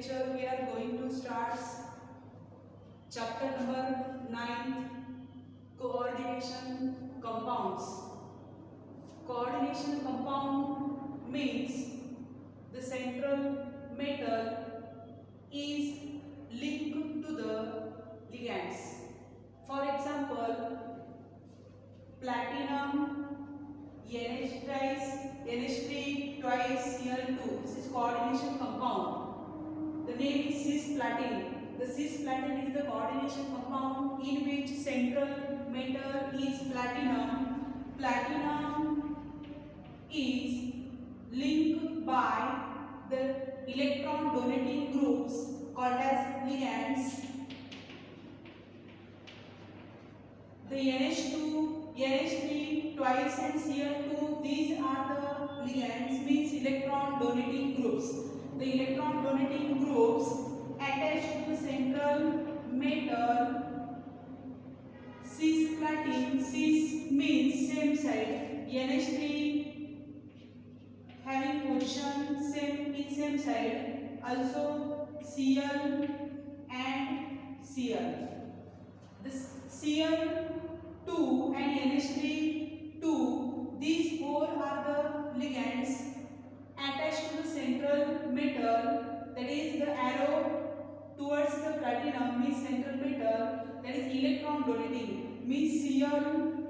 lecture we are going to start chapter number 9, coordination compounds. Coordination compound means the central metal is linked to the ligands. For example, platinum NH3 twice Cl2. This is coordination compound. The name is cisplatin. The cisplatin is the coordination compound in which central metal is platinum. Platinum is linked by the electron donating groups called as ligands. The NH3 twice and Cl2, these are the ligands, means electron donating groups. The electron donating groups attached to the central metal cisplatin. Cis means same side. NH3 having position same side. Also Cl and Cl. This Cl2 and NH3 2, these four are the ligands attached to the central metal, that is the arrow towards the platinum means central metal, that is electron donating, means Cl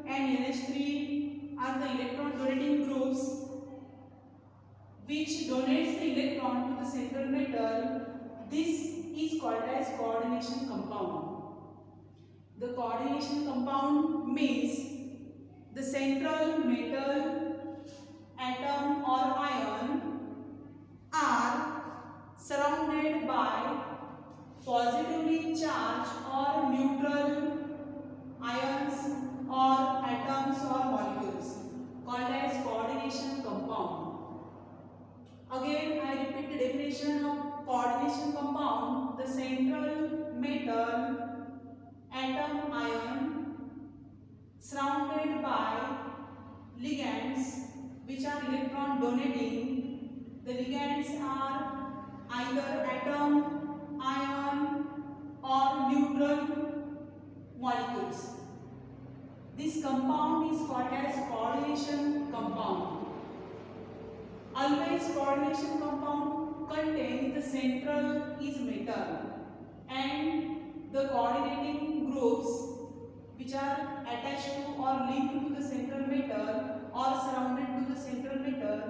and NH3 are the electron donating groups which donates the electron to the central metal. This is called as coordination compound. The coordination compound means the central metal atom or ion are surrounded by positively charged or neutral ions or atoms or molecules called as coordination compound. Again, I repeat the definition of coordination compound. The central metal atom ion surrounded by ligands which are electron donating. The ligands are either atom, ion or neutral molecules. This compound is called as coordination compound. Always coordination compound contains the central is metal and the coordinating groups which are attached to or linked to the central metal or surrounded to the central metal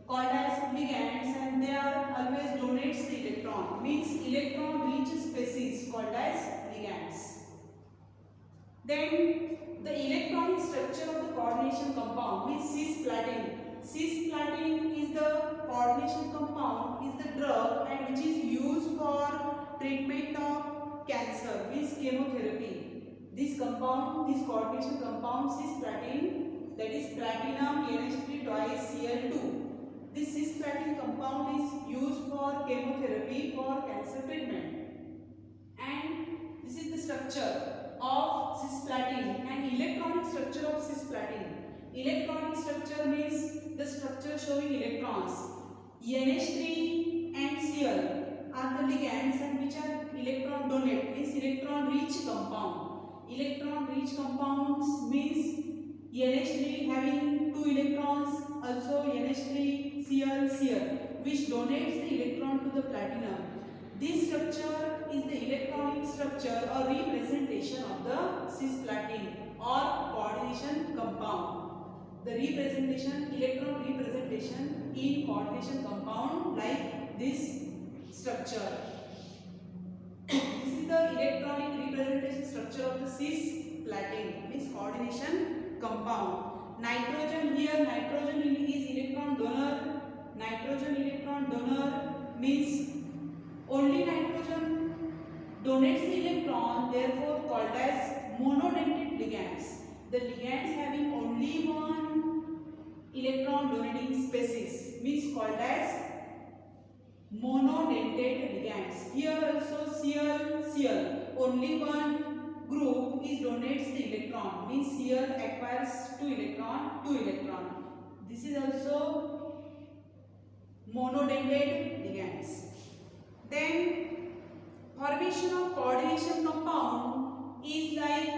called as ligands, and they are always donates the electron, means electron rich species called as ligands. Then the electronic structure of the coordination compound means cisplatin. Cisplatin is the coordination compound, is the drug and which is used for treatment of cancer, means chemotherapy. This compound, this coordination compound cisplatin, that is platinum NH3 twice Cl2. This cisplatin compound is used for chemotherapy for cancer treatment. And this is the structure of cisplatin and electronic structure of cisplatin. Electronic structure means the structure showing electrons. NH3 and Cl are the ligands and which are electron donate, means electron rich compound. Electron rich compounds means NH3 having 2 electrons, also NH3 Cl which donates the electron to the platinum. This structure is the electronic structure or representation of the cisplatin or coordination compound. The representation, electron representation in coordination compound like this structure. This is the electronic representation structure of the cisplatin, means coordination compound. Nitrogen here, nitrogen is electron donor. Nitrogen electron donor means only nitrogen donates the electron, therefore called as monodentate ligands. The ligands having only one electron donating species means called as monodentate ligands. Here also Cl, only one group is donates the electron, means Cl acquires 2 electron. This is also monodentate ligands. Then formation of coordination compound is like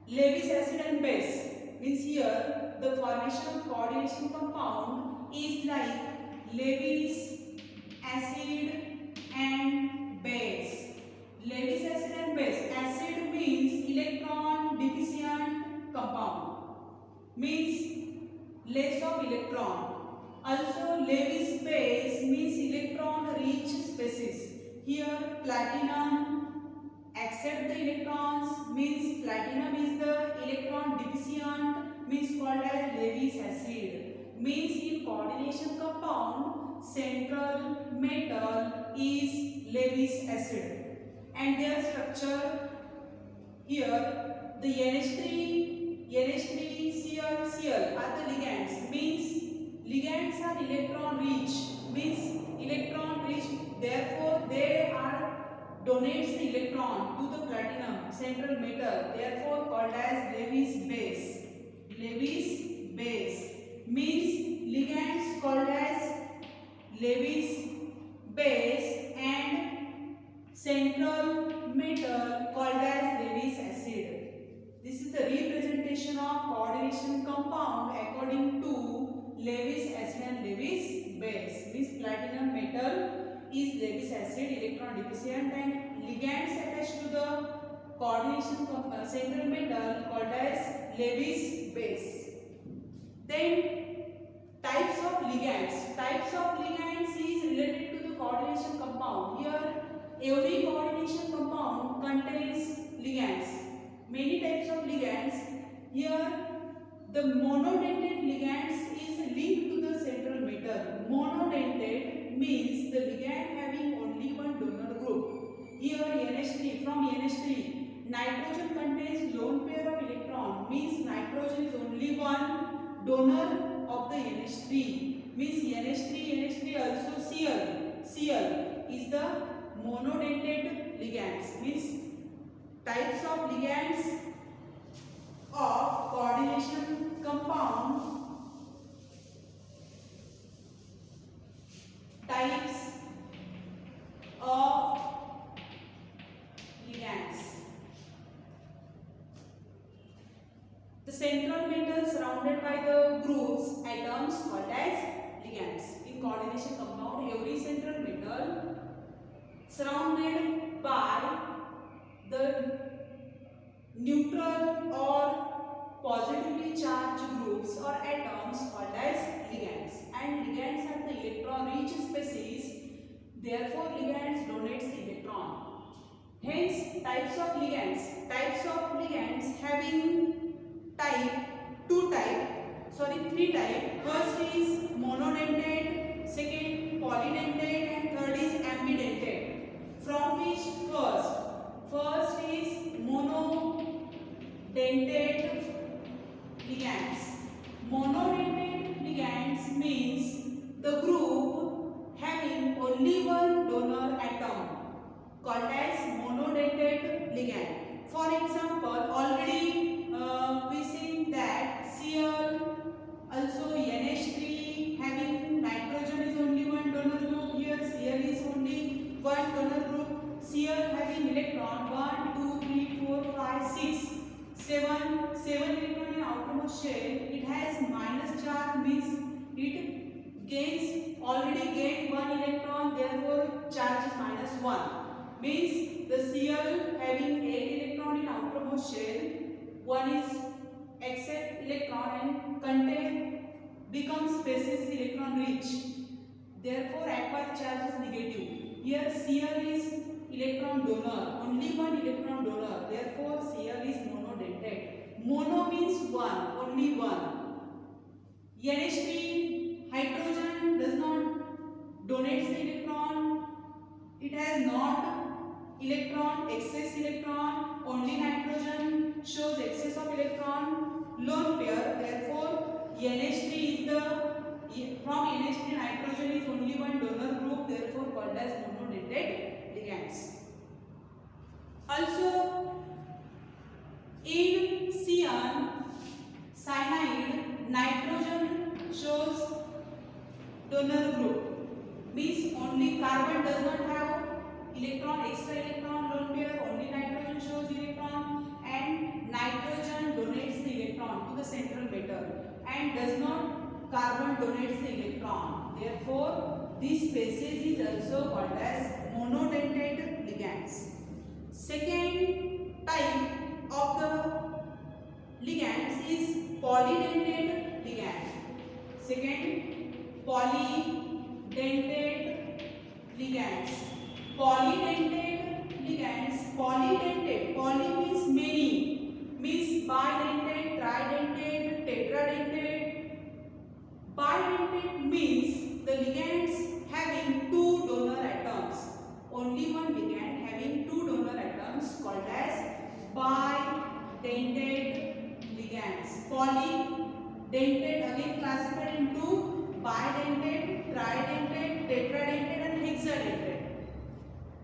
Lewis acid and base. Means here the formation of coordination compound is like Lewis acid and base. Lewis acid and base. Acid means electron deficient compound. Means less of electron. Also Lewis base means electron rich species. Here platinum accept the electrons, means platinum is the electron deficient, means called as Lewis acid. Means in coordination compound central metal is Lewis acid, and their structure here the NH3 Cl are the ligands. Means ligands are electron rich, means electron rich, therefore they are donates the electron to the platinum central metal, therefore called as Lewis base. Lewis base means ligands called as Lewis base and central metal called as Lewis acid. This is the representation of coordination compound according to Lewis acid and Lewis base. Means platinum metal is Lewis acid, electron deficient, and ligands attached to the coordination central metal called as Lewis base. Then types of ligands. Types of ligands is related to the coordination compound. Here every coordination compound contains ligands. Many types of ligands. Here the monodentate ligands is linked to the central metal. Monodentate means the ligand having only one donor group. Here NH3, from NH3 nitrogen contains lone pair of electron, means nitrogen is only one donor of the NH3. Means NH3 also Cl is the monodentate ligands. Means types of ligands of coordination compound. Types of ligands. The central metal surrounded by the groups atoms called as ligands. In coordination compound, every central metal surrounded by the neutral or positively charged groups or atoms called as ligands. And ligands are the electron rich species, therefore ligands donates the electron. Hence types of ligands. Types of ligands having three type. First is monodentate, second polydentate, and third is ambidentate. From which first is monodentate ligands. Monodentate ligands means the group having only one donor atom called as monodentate ligand. For example, already we seen that Cl, also NH3 having nitrogen is only one donor group. Here Cl is only one donor group. Cl having electron 1, 2, 3, 4, 5, 6, 7 electron in outermost shell. It has minus charge, means it already gained one electron, therefore charge is -1. Means the Cl having 8 electron in outermost shell, one is accept electron and becomes species electron rich, therefore acquired charge is negative. Here Cl is electron donor, only one electron donor, therefore Cl is monodentate. Mono means one, only one. NH3 hydrogen does not donate the electron, it has not excess electron, only nitrogen shows excess of electron, lone pair, therefore NH3 is from NH3 nitrogen is only one donor group, therefore called as monodentate ligands. Also in cyanide nitrogen shows donor group, means only carbon does not have electron, extra electron, lone pair, only nitrogen shows electron, and nitrogen donates the electron to the central metal and does not carbon donates the electron. Therefore, this species is also called as monodentate ligands. Second type of the ligands is polydentate ligand. Second, polydentate ligands. Polydentate ligands. Polydentate. Poly means many. Means bidentate, tridentate, tetradentate. Bidentate means the ligands having two donor atoms. Only one ligand having two donor atoms called as bidentate ligands. Polydentate again classified into bidentate, tridentate, tetradentate and hexadentate.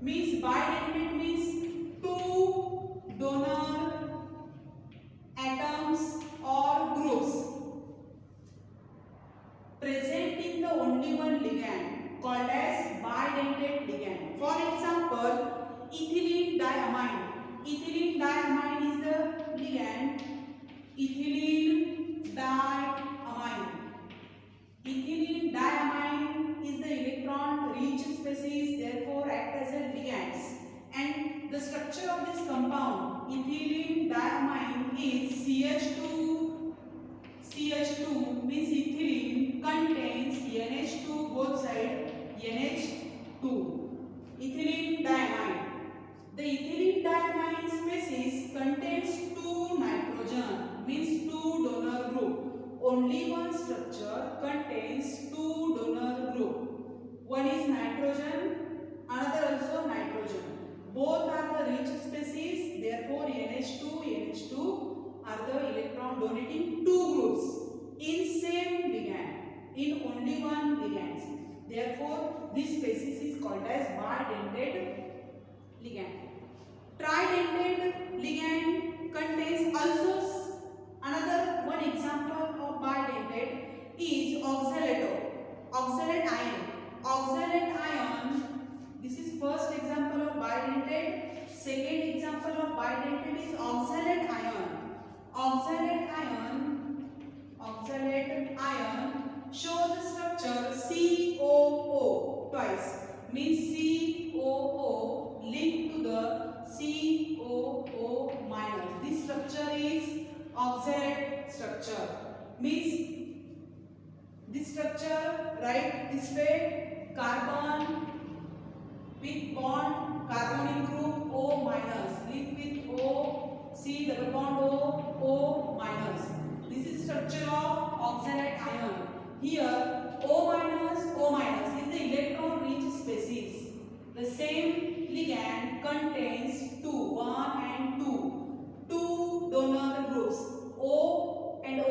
Means bidentate means two donor atoms or groups present in the only one ligand called as bidentate ligand. For example, ethylene diamine. Ethylene diamine is the ligand. Ethylene diamine. Ethylene diamine is the electron-rich species, therefore act as a ligands. And the structure of this compound, ethylene diamine, is CH2. CH2 means ethylene contains NH2 both sides, NH2. Ethylene diamine. The ethylene diamine species contains two nitrogen, means two donor group. Only one structure contains two donor group. One is nitrogen, another also nitrogen. Both are the rich species, therefore NH2 are the electron donating two groups in same ligand, in only one ligand. Therefore, this species is called as bidentate ligand. Tridentate ligand contains also another one example of bidentate is oxalato. Oxalate ion. Oxalate ion. This is first example of bidentate. Second example of bidentate is oxalate ion. Oxalate ion shows the structure COO twice. Means COO linked to the COO minus. This structure is oxalate structure. Means this structure, right this way, carbon with bond, carbonyl group O minus, linked with O, C double bond O minus. This is structure of oxalate ion. Here O minus is the electron-rich species. The same ligand contains one and two donor groups, O and O,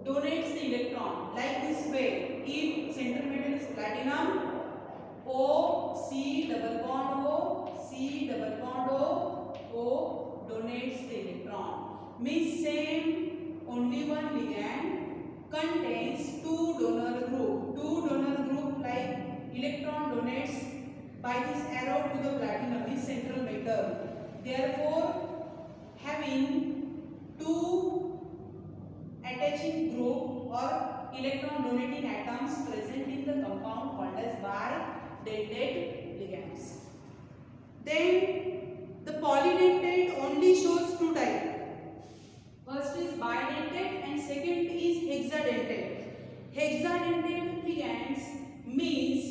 donates the electron like this way. If central metal is platinum, O, C double bond O, C double bond O donates the electron. Means same only one ligand contains two donor group. Two donor group like electron donates by this arrow to the platinum, this central metal. Therefore, having two attaching group or electron donating atoms present in the compound called as bidentate ligands. Then the polydentate only shows two types. First is bidentate and second is hexadentate. Hexadentate ligands means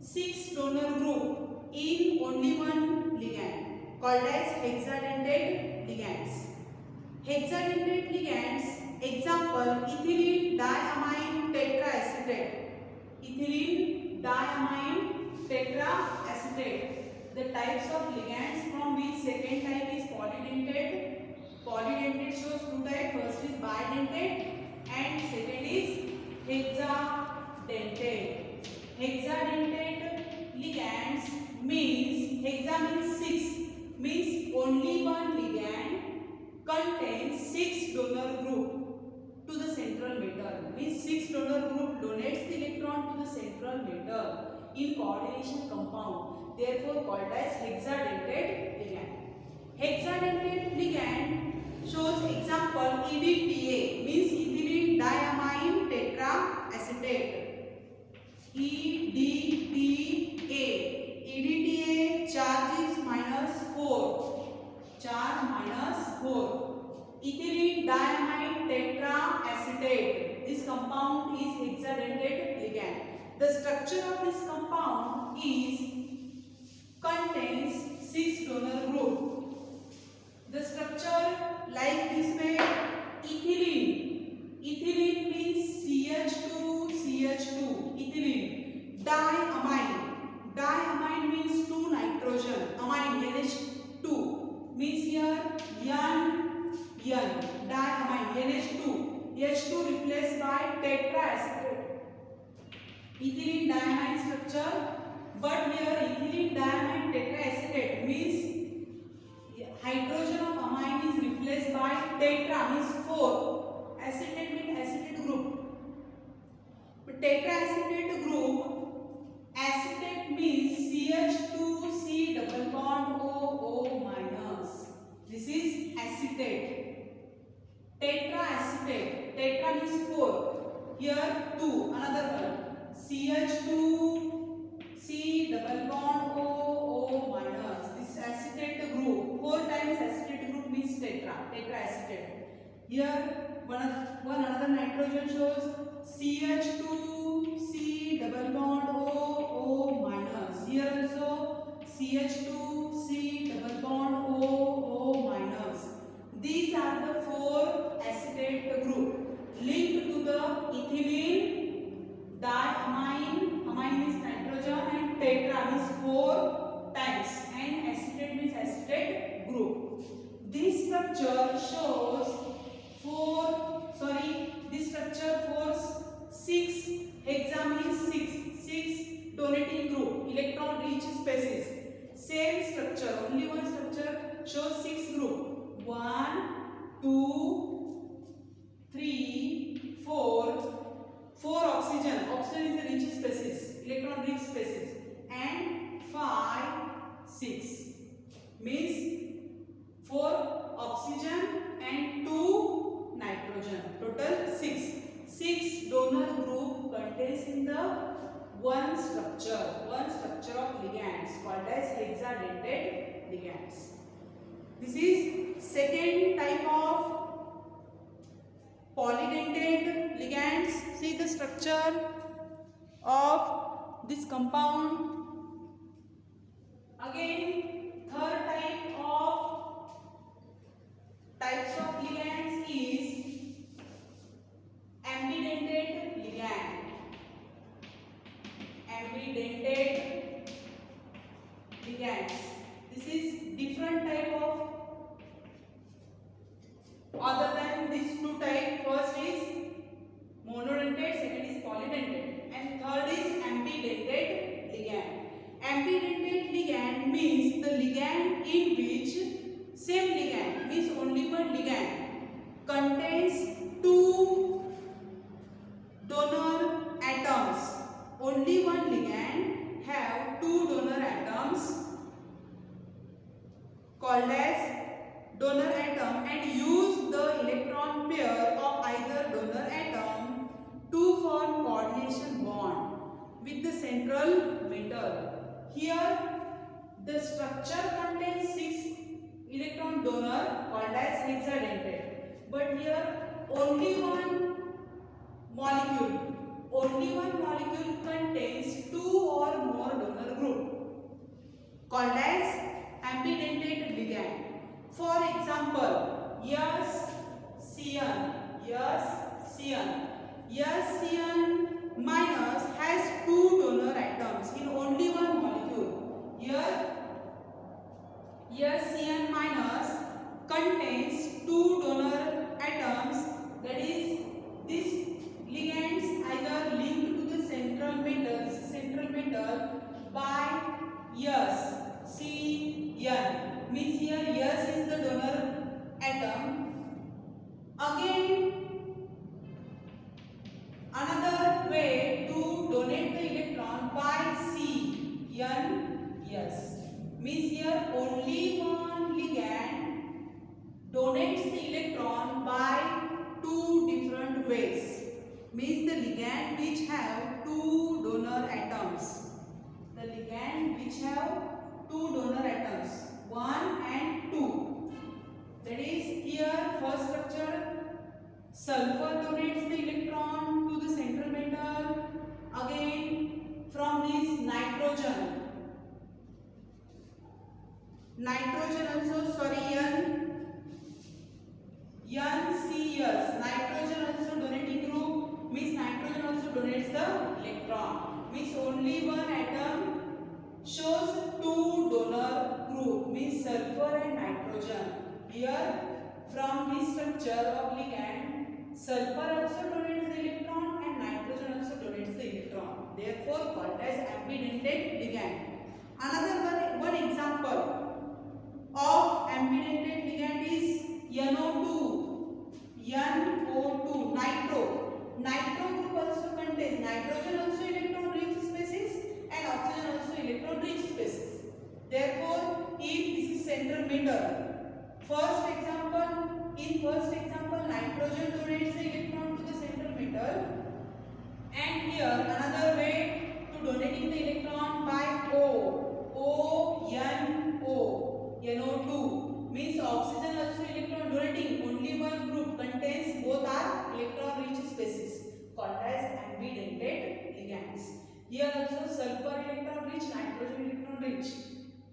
6 donor group in only one ligand called as hexadentate ligands. Hexadentate ligands, example ethylene diamine tetraacetate. Ethylene diamine tetraacetate. The types of ligands from which second type is polydentate. Polydentate shows two types. First is bidentate and second is hexadentate. Hexadentate ligands means hexa means 6, means only one ligand contains 6 donor group to the central metal. Means 6 donor group donates the electron to the central metal in coordination compound. therefore called as hexadentate ligand. Hexadentate ligand shows example EDTA, means ethylene diamine tetraacetate. EDTA. EDTA charge is -4. Charge -4. Ethylene diamine tetraacetate. This compound is hexadentate ligand. The structure of this compound contains 6 donor group. The structure like this way: ethylene. Ethylene means CH2. Ethylene. Diamine. Diamine means 2 nitrogen. Amine NH2 means here N. Diamine NH2. H2 replaced by tetraacetate. Ethylene diamine structure, but here ethylene diamine tetraacetate means hydrogen of amine is replaced by tetra, means 4. Acetate means acetate group. But tetraacetate group, acetate means CH2C double bond OO minus. This is acetate. Tetraacetate. Tetra means 4. Here 2. Another one. CH2C double bond OO minus. This acetate group. 4 times acetate group means tetraacetate. Here one another nitrogen shows CH2C double bond OO minus. Here also CH2C double bond OO minus. These are the 4 acetate group linked to the ethylene, diamine, amine means nitrogen, and tetra means 4 times, and acetate means acetate group. This structure shows this structure for 6 hexa means 6 donating group, electron rich species. Same structure, only one structure shows 6 group. 1, 2, 3, 4. 4 oxygen. Oxygen is the rich species, electron rich species, and 5, 6 means 4 oxygen and 2 nitrogen. Total 6. 6 donor group contains in the one structure of ligands called as hexadentate ligands. This is second type of polydentate ligands. See the structure of this compound. Again, third types of ligands is ambidentate ligand. Ambidentate ligands. This is different type of, other than these 2 types. First is monodentate, second is polydentate, and third is ambidentate ligand. Ambidentate ligand means the ligand in which same ligand means only one ligand contains 2 donor atoms. Only one ligand have 2 donor atoms called as donor atom, and use the electron pair of either donor atom to form coordination bond with the central metal. Here the structure contains 6 electron donor called as hexadentate, but here only one molecule contains 2 or more donor group called as ambidentate ligand. For example, Cn minus has 2 donor atoms in only one molecule. Here Cn minus contains 2 donor atoms, that is this ligands either linked to the central metal by Cn, means here S is the donor atom. Again, another way to donate the electron by Cn Yes. Means here only one ligand donates the electron by two different ways. Means the ligand which have two donor atoms. The ligand which have two donor atoms, 1 and 2. That is here first structure. Sulfur donates the electron to the central metal. Again from this nitrogen. Nitrogen also, sorry, NCS. Nitrogen also donating group. Means nitrogen also donates the electron. Means only one atom shows two donor group. Means sulfur and nitrogen. Here from this structure of ligand, sulfur also donates the electron and nitrogen also donates the electron. Therefore called as ambidentate ligand. Another one example of ambidentate ligand is NO2. NO2, nitro. Nitro group also contains nitrogen also electron rich species and oxygen also electron rich species. Therefore, if this is central metal, in first example, nitrogen donates the electron to the central metal, and here another way to donating the electron by NO2 means oxygen also electron donating. Only one group contains both are electron rich species called as ambidentate ligands. Here also sulfur electron rich, nitrogen electron rich,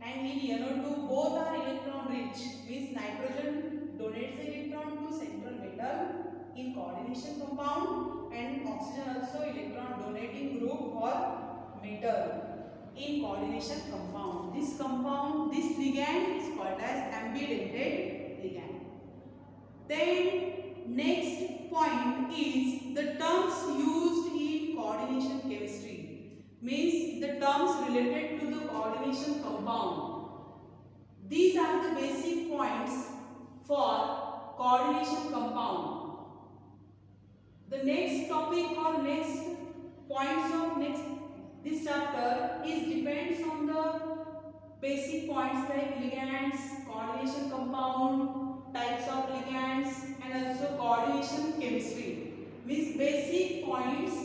and in NO2 both are electron rich. Means nitrogen donates the electron to central metal in coordination compound, and oxygen also electron donating group for metal in coordination compound. This ligand is called as ambidentate ligand. Then next point is the terms used in coordination chemistry. Means the terms related to the coordination compound. These are the basic points for coordination compound. The next topic or next points of this chapter is depends on the basic points like ligands, coordination compound, types of ligands, and also coordination chemistry. Means basic points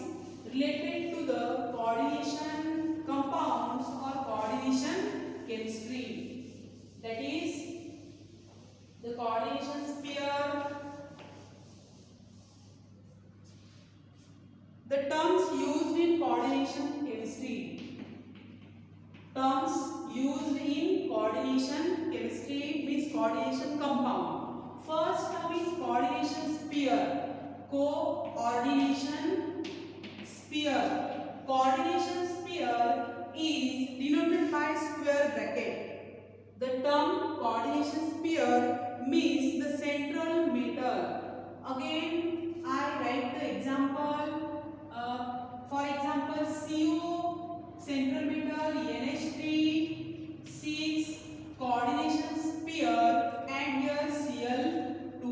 related to the coordination compounds or coordination chemistry. That is the coordination sphere. The terms used in coordination chemistry. Terms used in coordination chemistry means coordination compound. First term is coordination sphere. Coordination sphere. Coordination sphere is denoted by square bracket. The term coordination sphere means the central metal. Again, I write the example. For example, CO, central metal, NH3, 6, coordination sphere, and here Cl2.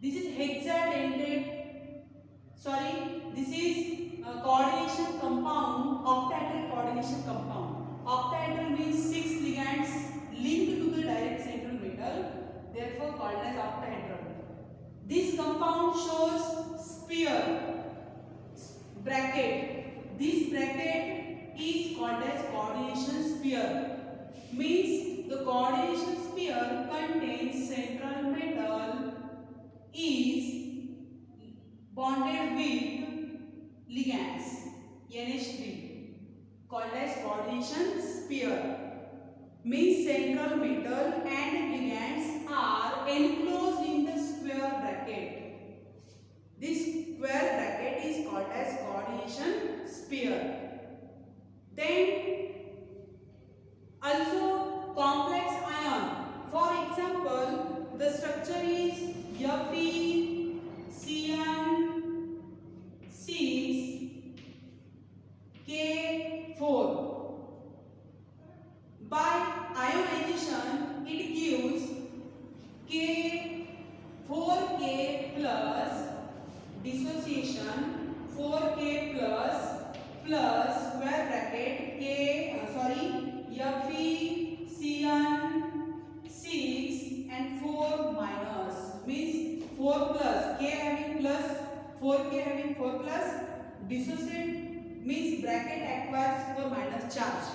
This is hexadentate. This is coordination compound, octahedral coordination compound. Octahedral means 6 ligands linked to the direct central metal, therefore called as octahedral. This compound shows sphere bracket. This bracket is called as coordination sphere. Means the coordination sphere contains central metal is bonded with ligands NH3 called as coordination sphere. Means central metal and ligands are enclosed in the square bracket. This square bracket is called as coordination sphere. Then also complex ion. For example, the structure is Fe6K4. By ionization, it gives K4K plus dissociation 4K plus square bracket 4 plus K having plus 4K having 4 plus dissociate means bracket acquires 4 minus charge.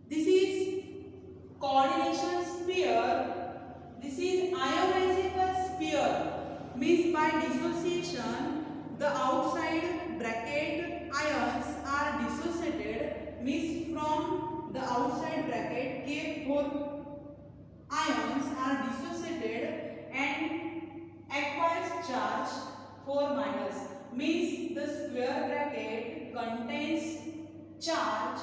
This is coordination sphere. This is ionizable sphere means by dissociation the outside bracket ions are dissociated means from the outside bracket K4 ions are dissociated and acquires charge 4 minus means the square bracket contains charge.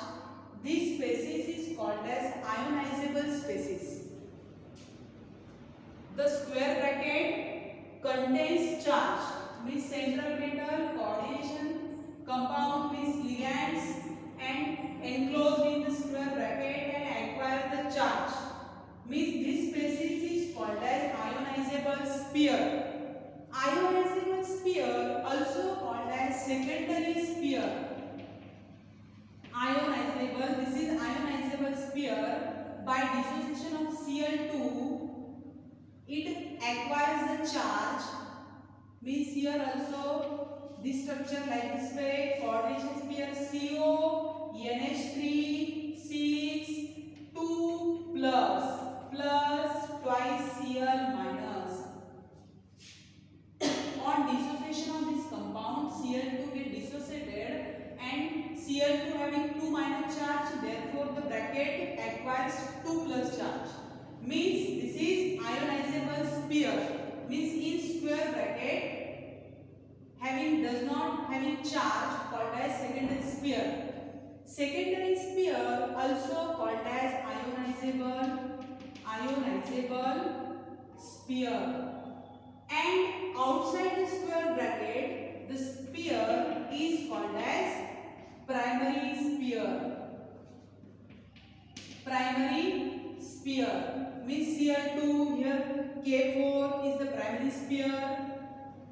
This species is called as ionizable species. The square bracket contains charge means central metal, coordination compound means ligands and enclosed in the square bracket and acquires the charge means this species is called as ionizable sphere. Ionizable sphere also called as secondary sphere. Ionizable, this is ionizable sphere. By dissociation of Cl2 it acquires the charge means here also this structure like this way, coordination sphere CO NH3 6 2 plus twice Cl minus. On dissociation of this compound Cl2 get dissociated and Cl2 having 2 minus charge, therefore the bracket acquires 2 plus charge means this is ionizable sphere means in square bracket does not having charge called as secondary sphere. Secondary sphere also called as ionizable sphere. And outside the square bracket the sphere is called as primary sphere. Primary sphere means Cl2 here K4 is the primary sphere,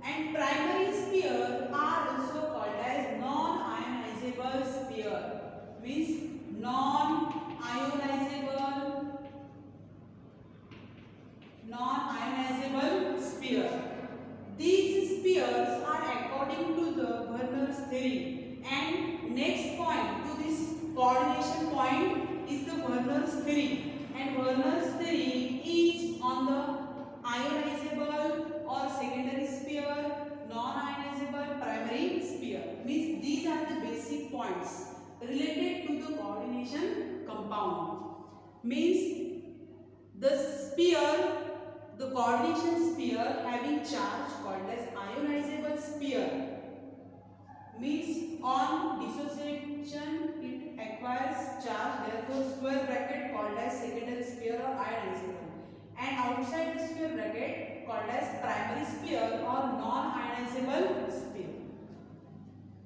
and primary sphere are also called as non-ionizable sphere means non-ionizable sphere. These spheres are according to the Werner's theory, and next point to this coordination point is the Werner's theory, and Werner's theory is on the ionizable or secondary sphere, non-ionizable primary sphere means these are the basic points related to the coordination compound means the coordination sphere having charge called as ionizable sphere means on dissociation it acquires charge, therefore square bracket called as secondary sphere or ionizable, and outside the square bracket called as primary sphere or non-ionizable sphere.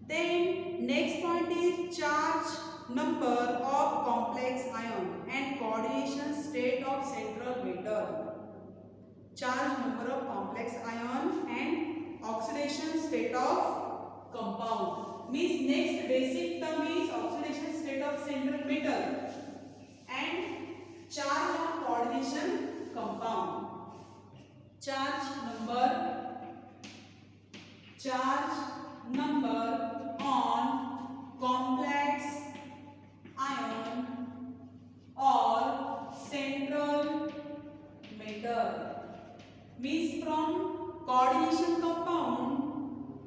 Then next point is charge number of complex ion and coordination state of central metal. Charge number of complex ion and oxidation state of compound means next basic term is oxidation state of central metal and charge on coordination compound. Charge number on complex ion or central metal means from coordination compound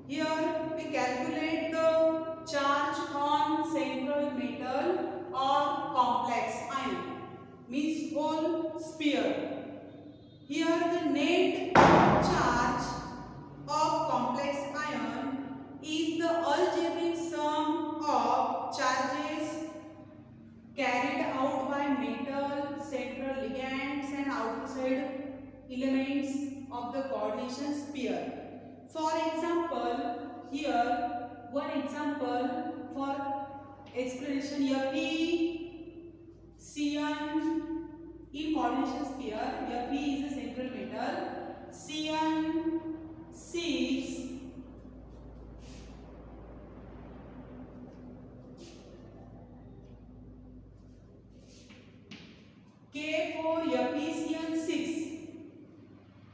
here we calculate the charge on central metal or complex ion means whole sphere. Here the net charge of complex ion is the algebraic sum of charges carried out by metal, central ligands and outside elements of the coordination sphere. For example, here one example for explanation here P Cn in coordination sphere, here P is a central metal, Cn 6 K4 Epesian 6.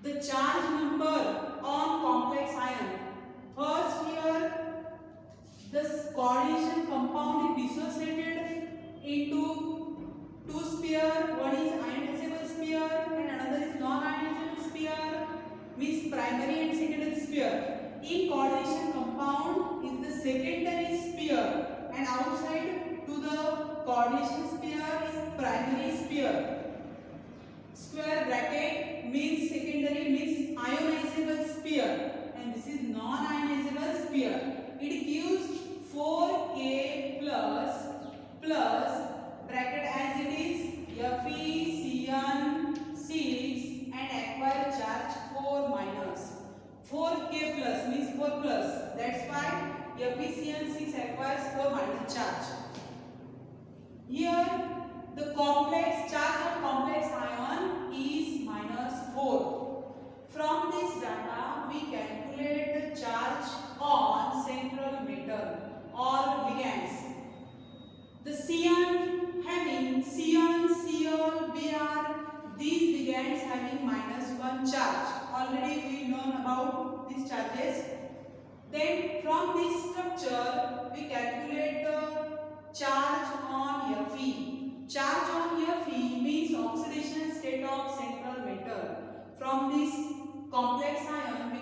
The charge number primary and secondary sphere. In coordination compound is the secondary sphere, and outside to the coordination sphere is primary sphere. Square bracket means secondary means ionizable sphere, and this is non-ionizable sphere. It gives 4K plus bracket as it is Fe Cn 6 and acquire charge 4 minus. 4K plus means 4 plus. That's why Fe Cn 6 acquires 4 minus charge. Here the complex charge of complex ion is -4. From this data we calculate the charge on central metal or ligands. The Cn having Cn, Cl, Br, these ligands having -1 charge. Already we know about these charges. Then from this structure we calculate the charge on Fe. Charge on Fe means oxidation state of central metal. From this complex ion we